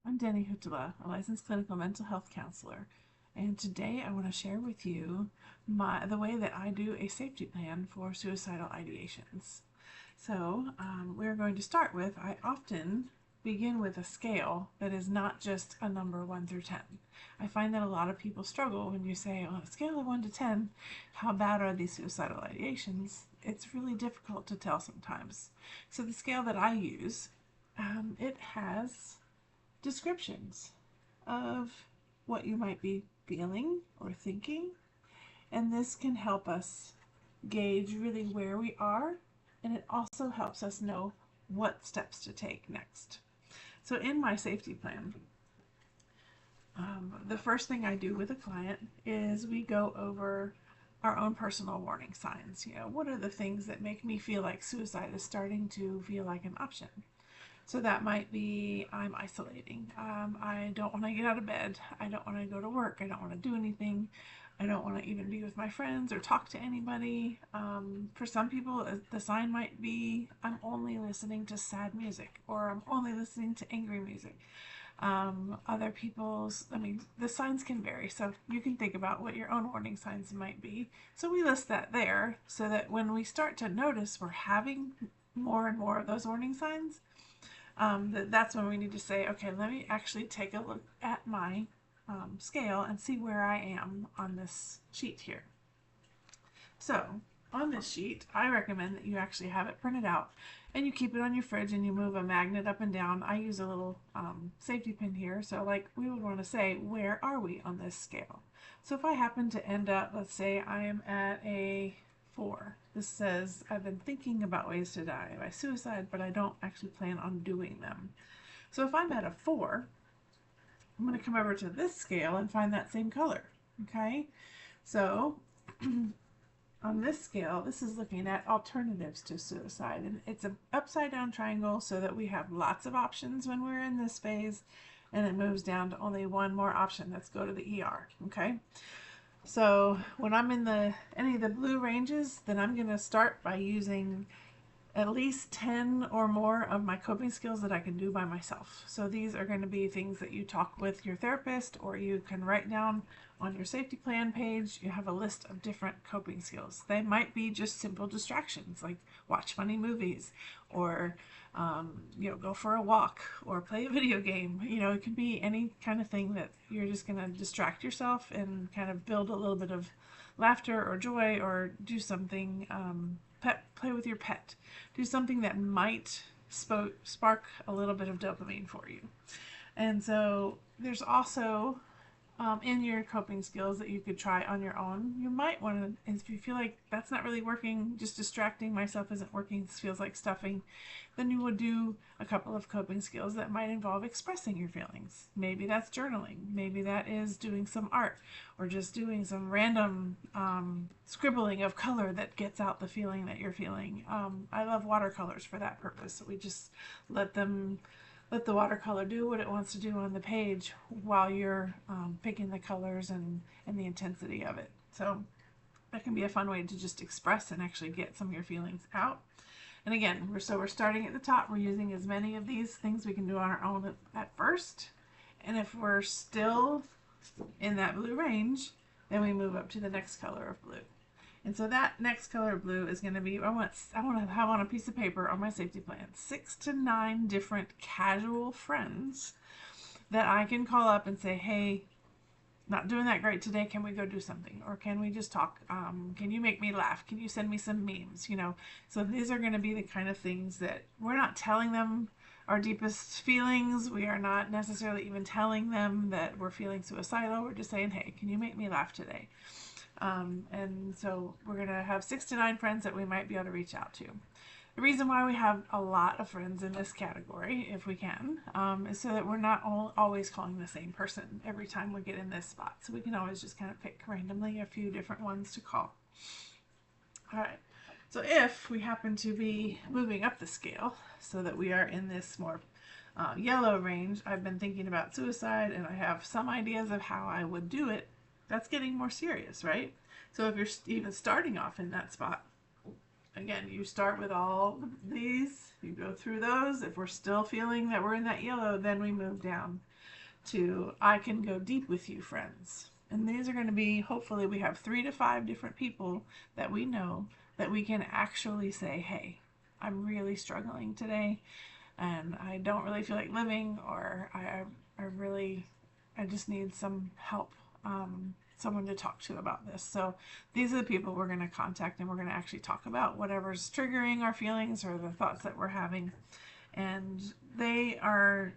I'm Denny Hutala, a licensed clinical mental health counselor, and today I want to share with you the way that I do a safety plan for suicidal ideations. So we're going to start with, I often begin with a scale that is not just a number 1 through 10. I find that a lot of people struggle when you say, on a scale of 1 to 10, how bad are these suicidal ideations? It's really difficult to tell sometimes. So the scale that I use, it has descriptions of what you might be feeling or thinking, and this can help us gauge really where we are, and it also helps us know what steps to take next. So in my safety plan, the first thing I do with a client is we go over our own personal warning signs. What are the things that make me feel like suicide is starting to feel like an option? So that might be I'm isolating. I don't want to get out of bed. I don't want to go to work. I don't want to do anything. I don't want to even be with my friends or talk to anybody. For some people, the sign might be I'm only listening to sad music or I'm only listening to angry music. Other people's, the signs can vary. So you can think about what your own warning signs might be. So we list that there so that when we start to notice we're having more and more of those warning signs, that's when we need to say, okay, let me actually take a look at my scale and see where I am on this sheet here. So on this sheet, I recommend that you actually have it printed out and you keep it on your fridge and you move a magnet up and down. I use a little safety pin here. So like we would want to say, where are we on this scale? So if I happen to end up, let's say I am at a 4. This says I've been thinking about ways to die by suicide, but I don't actually plan on doing them. So if I'm at a 4, I'm going to come over to this scale and find that same color. Okay, so on this scale, this is looking at alternatives to suicide, and it's an upside down triangle so that we have lots of options when we're in this phase, and it moves down to only one more option. Let's go to the ER. Okay, so when I'm in any of the blue ranges, then I'm going to start by using at least 10 or more of my coping skills that I can do by myself. So these are going to be things that you talk with your therapist, or you can write down on your safety plan page. You have a list of different coping skills. They might be just simple distractions like watch funny movies or go for a walk or play a video game. It can be any kind of thing that you're just going to distract yourself and kind of build a little bit of laughter or joy, or do something, play with your pet. Do something that might spark a little bit of dopamine for you. And so there's also in your coping skills that you could try on your own. You might want to, if you feel like that's not really working, just distracting myself isn't working, this feels like stuffing, then you would do a couple of coping skills that might involve expressing your feelings. Maybe that's journaling. Maybe that is doing some art or just doing some random scribbling of color that gets out the feeling that you're feeling. I love watercolors for that purpose. So we just let the watercolor do what it wants to do on the page while you're picking the colors and the intensity of it. So that can be a fun way to just express and actually get some of your feelings out. And again, we're starting at the top. We're using as many of these things we can do on our own at first. And if we're still in that blue range, then we move up to the next color of blue. And so that next color of blue is going to be, I want to have on a piece of paper on my safety plan 6 to 9 different casual friends that I can call up and say, hey, not doing that great today. Can we go do something? Or can we just talk? Can you make me laugh? Can you send me some memes? So these are going to be the kind of things that we're not telling them our deepest feelings. We are not necessarily even telling them that we're feeling suicidal. We're just saying, hey, can you make me laugh today? And so we're going to have 6 to 9 friends that we might be able to reach out to. The reason why we have a lot of friends in this category, if we can, is so that we're not always calling the same person every time we get in this spot. So we can always just kind of pick randomly a few different ones to call. All right. So if we happen to be moving up the scale so that we are in this more yellow range, I've been thinking about suicide and I have some ideas of how I would do it. That's getting more serious, right? So if you're even starting off in that spot, again, you start with all these, you go through those. If we're still feeling that we're in that yellow, then we move down. to I can go deep with you friends. And these are going to be, hopefully, we have 3 to 5 different people that we know that we can actually say, hey, I'm really struggling today and I don't really feel like living, or I just need some help, someone to talk to about this. So these are the people we're going to contact, and we're going to actually talk about whatever's triggering our feelings or the thoughts that we're having. And they are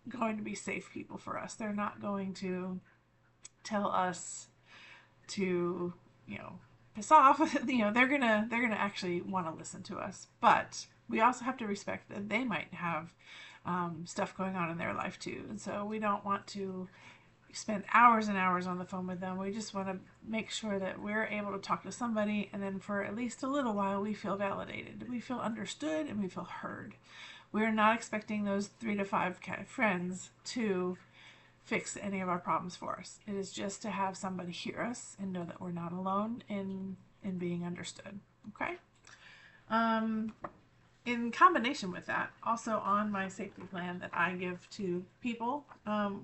going to be safe people for us. They're not going to tell us to, piss off. They're gonna actually want to listen to us. But we also have to respect that they might have stuff going on in their life too, and so we don't want to spend hours and hours on the phone with them. We just want to make sure that we're able to talk to somebody, and then for at least a little while we feel validated, we feel understood, and we feel heard. We're not expecting those 3 to 5 friends to fix any of our problems for us. It is just to have somebody hear us and know that we're not alone in being understood. Okay? In combination with that, also on my safety plan that I give to people,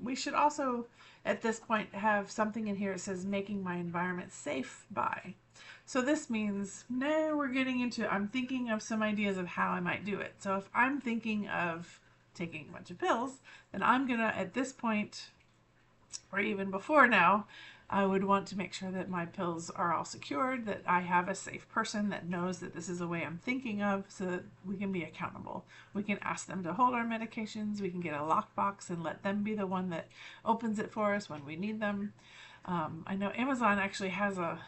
we should also at this point have something in here that says making my environment safe by. So this means now we're getting into, I'm thinking of some ideas of how I might do it. So if I'm thinking of taking a bunch of pills, then I'm gonna, at this point, or even before now, I would want to make sure that my pills are all secured, that I have a safe person that knows that this is a way I'm thinking of, so that we can be accountable. We can ask them to hold our medications, we can get a lockbox and let them be the one that opens it for us when we need them. I know Amazon actually has a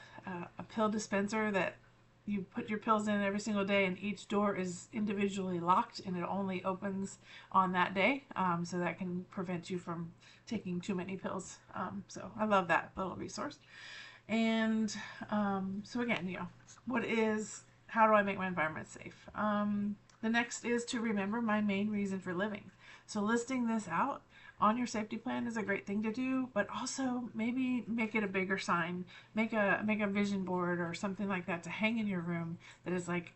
pill dispenser that you put your pills in every single day, and each door is individually locked and it only opens on that day, so that can prevent you from taking too many pills. So I love that little resource. And so again, how do I make my environment safe? The next is to remember my main reason for living. So listing this out on your safety plan is a great thing to do, but also maybe make it a bigger sign, make a vision board or something like that to hang in your room that is like,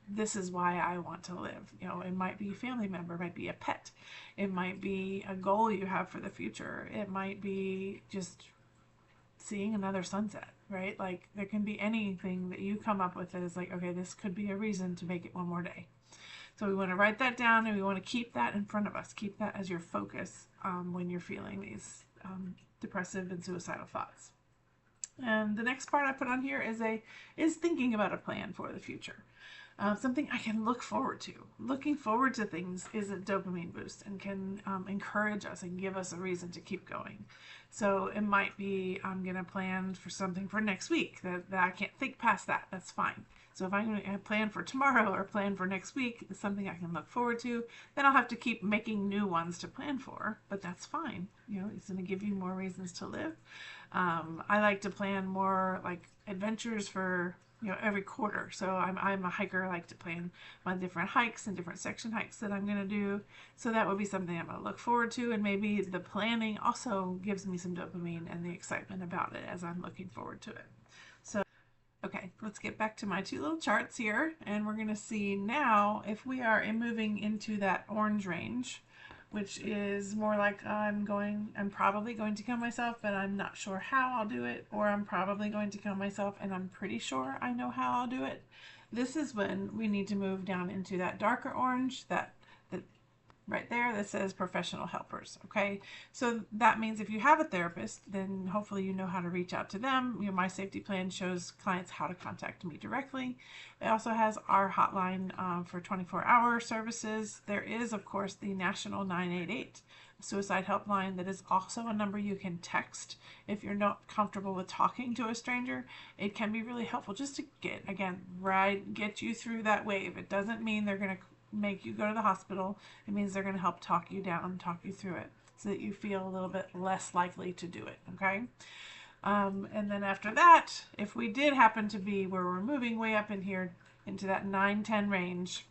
this is why I want to live. It might be a family member, it might be a pet, it might be a goal you have for the future, it might be just seeing another sunset, right? Like there can be anything that you come up with that is like, okay, this could be a reason to make it one more day. So we want to write that down, and we want to keep that in front of us. Keep that as your focus when you're feeling these depressive and suicidal thoughts. And the next part I put on here is thinking about a plan for the future. Something I can look forward to. Looking forward to things is a dopamine boost and can encourage us and give us a reason to keep going. So it might be I'm going to plan for something for next week that I can't think past that. That's fine. So if I'm going to plan for tomorrow or plan for next week, it's something I can look forward to. Then I'll have to keep making new ones to plan for, but that's fine. It's going to give you more reasons to live. I like to plan more like adventures for every quarter. So I'm a hiker. I like to plan my different hikes and different section hikes that I'm going to do. So that would be something I'm going to look forward to. And maybe the planning also gives me some dopamine and the excitement about it as I'm looking forward to it. So, okay, let's get back to my 2 little charts here. And we're going to see now if we are moving into that orange range, which is more like I'm probably going to kill myself, but I'm not sure how I'll do it, or I'm probably going to kill myself and I'm pretty sure I know how I'll do it. This is when we need to move down into that darker orange, that right there that says professional helpers. Okay, so that means if you have a therapist, then hopefully you know how to reach out to them. My safety plan shows clients how to contact me directly. It also has our hotline for 24-hour services. There is, of course, the National 988 suicide helpline that is also a number you can text if you're not comfortable with talking to a stranger. It can be really helpful just to get you through that wave. It doesn't mean they're going to make you go to the hospital. It means they're going to help talk you down, talk you through it, so that you feel a little bit less likely to do it. Okay. And then after that, if we did happen to be where we're moving way up in here into that 9-10 range,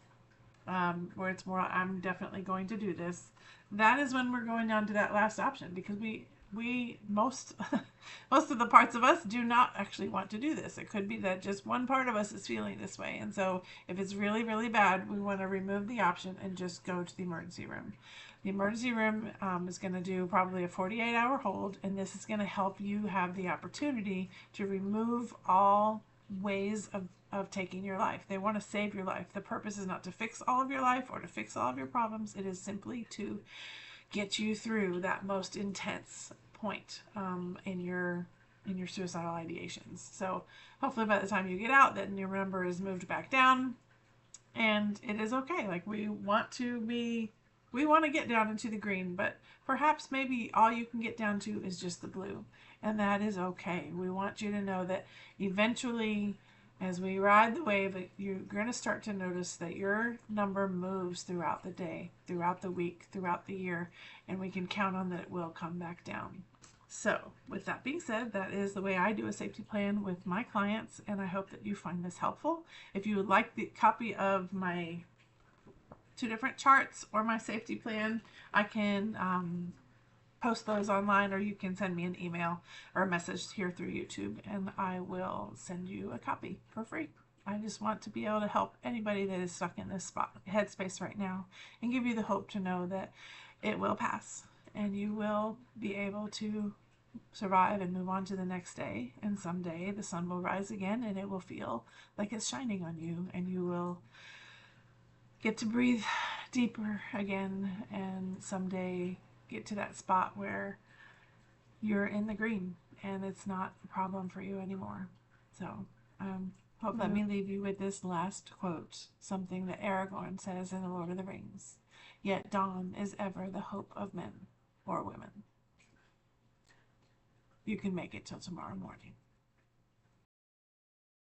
where it's more, I'm definitely going to do this, that is when we're going down to that last option, because we most most of the parts of us do not actually want to do this. It could be that just one part of us is feeling this way, and so if it's really, really bad, we want to remove the option and just go to the emergency room. The emergency room is going to do probably a 48-hour hold, and this is going to help you have the opportunity to remove all ways of taking your life. They want to save your life. The purpose is not to fix all of your life or to fix all of your problems. It is simply to get you through that most intense point in your suicidal ideations. So hopefully by the time you get out, then your number is moved back down, and it is okay. Like we want to get down into the green, but perhaps maybe all you can get down to is just the blue, and that is okay. We want you to know that eventually, as we ride the wave, you're going to start to notice that your number moves throughout the day, throughout the week, throughout the year, and we can count on that it will come back down. So, with that being said, that is the way I do a safety plan with my clients, and I hope that you find this helpful. If you would like the copy of my 2 different charts or my safety plan, I can post those online, or you can send me an email or a message here through YouTube, and I will send you a copy for free. I just want to be able to help anybody that is stuck in this headspace right now, and give you the hope to know that it will pass, and you will be able to survive and move on to the next day, and someday the sun will rise again, and it will feel like it's shining on you, and you will get to breathe deeper again, and someday get to that spot where you're in the green and it's not a problem for you anymore. So let me leave you with this last quote, something that Aragorn says in The Lord of the Rings. Yet dawn is ever the hope of men or women. You can make it till tomorrow morning.